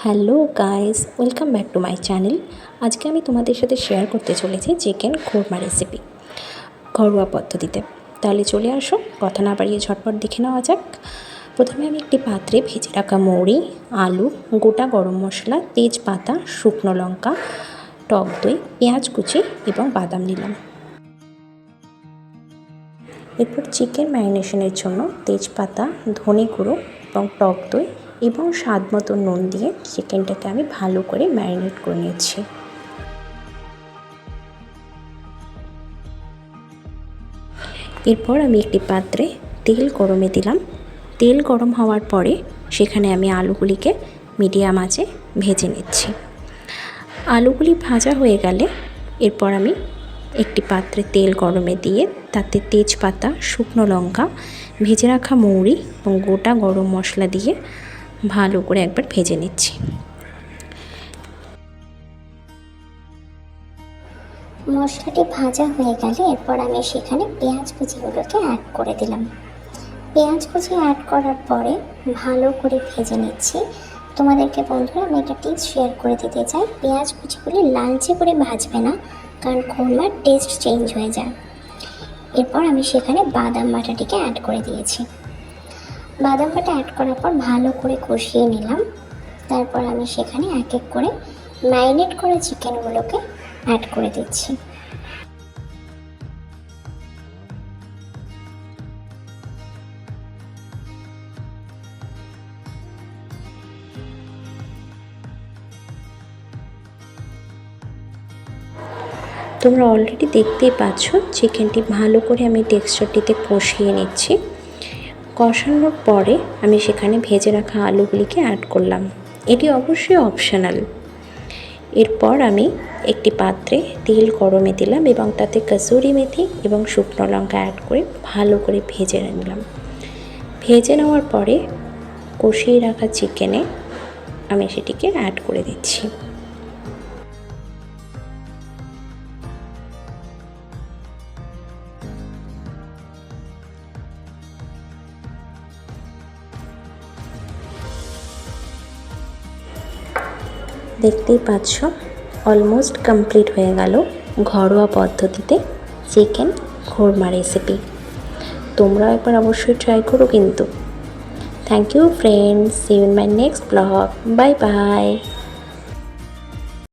Hello guys, welcome back to my channel. আজকে আমি তোমাদের সাথে শেয়ার করতে চলেছি চিকেন কোরমা রেসিপি ঘরোয়া পদ্ধতিতে। তাহলে চলে আসো, কথা না বাড়িয়ে ঝটপট দেখে নেওয়া যাক। প্রথমে আমি একটি পাত্রে ভেজে রাখা মৌরি, আলু, গোটা গরম মশলা, তেজপাতা, শুকনো লঙ্কা, টক দই, পেঁয়াজ কুচি এবং বাদাম নিলাম। এরপর চিকেন ম্যারিনেশনের জন্য তেজপাতা, ধনে গুঁড়ো এবং টক দই এবং স্বাদ মতো নুন দিয়ে চিকেনটাকে আমি ভালো করে ম্যারিনেট করে নিচ্ছি। এরপর আমি একটি পাত্রে তেল গরমে দিলাম। তেল গরম হওয়ার পরে সেখানে আমি আলুগুলিকে মিডিয়াম আঁচে ভেজে নিচ্ছি। আলুগুলি ভাজা হয়ে গেলে এরপর আমি একটি পাত্রে তেল গরমে দিয়ে তাতে তেজপাতা, শুকনো লঙ্কা, ভেজে রাখা মৌরি এবং গোটা গরম মশলা দিয়ে ভালো করে একবার ভেজে নিচ্ছি। মশলাটি ভাজা হয়ে গেলে এরপর আমি সেখানে পেঁয়াজ কুচিগুলোকে অ্যাড করে দিলাম। পেঁয়াজ কুচি অ্যাড করার পরে ভালো করে ভেজে নিচ্ছি। তোমাদেরকে বন্ধুরা আমি একটা টিপস শেয়ার করে দিতে চাই, পেঁয়াজ কুচিগুলি লালচে করে ভাজবে না, কারণ কোরমার টেস্ট চেঞ্জ হয়ে যায়। এরপর আমি সেখানে বাদাম বাটাটিকে অ্যাড করে দিয়েছি। বাদাম বাটা অ্যাড করার পর ভালো করে কষিয়ে নিলাম। তারপর আমি সেখানে এক এক করে ম্যারিনেট করা চিকেনগুলোকে অ্যাড করে দিচ্ছি। তোমরা অলরেডি দেখতেই পাচ্ছ চিকেনটি ভালো করে আমি টেক্সচারটিতে কষিয়ে নিচ্ছি। কষানোর পরে আমি সেখানে ভেজে রাখা আলুগুলিকে অ্যাড করলাম। এটি অবশ্যই অপশনাল। এরপর আমি একটি পাত্রে তেল গরমে দিলাম এবং তাতে কসুরি মেথি এবং শুকনো লঙ্কা অ্যাড করে ভালো করে ভেজে নিলাম। ভেজে নেওয়ার পরে কষিয়ে রাখা চিকেনে আমি সেটিকে অ্যাড করে দিচ্ছি। দেখতেই পাচ্ছ অলমোস্ট কমপ্লিট হয়ে গেল ঘরোয়া পদ্ধতিতে চিকেন কোরমা রেসিপি। তোমরা একবার অবশ্যই ট্রাই করো কিন্তু। Thank you friends, see you in my next blog. Bye by.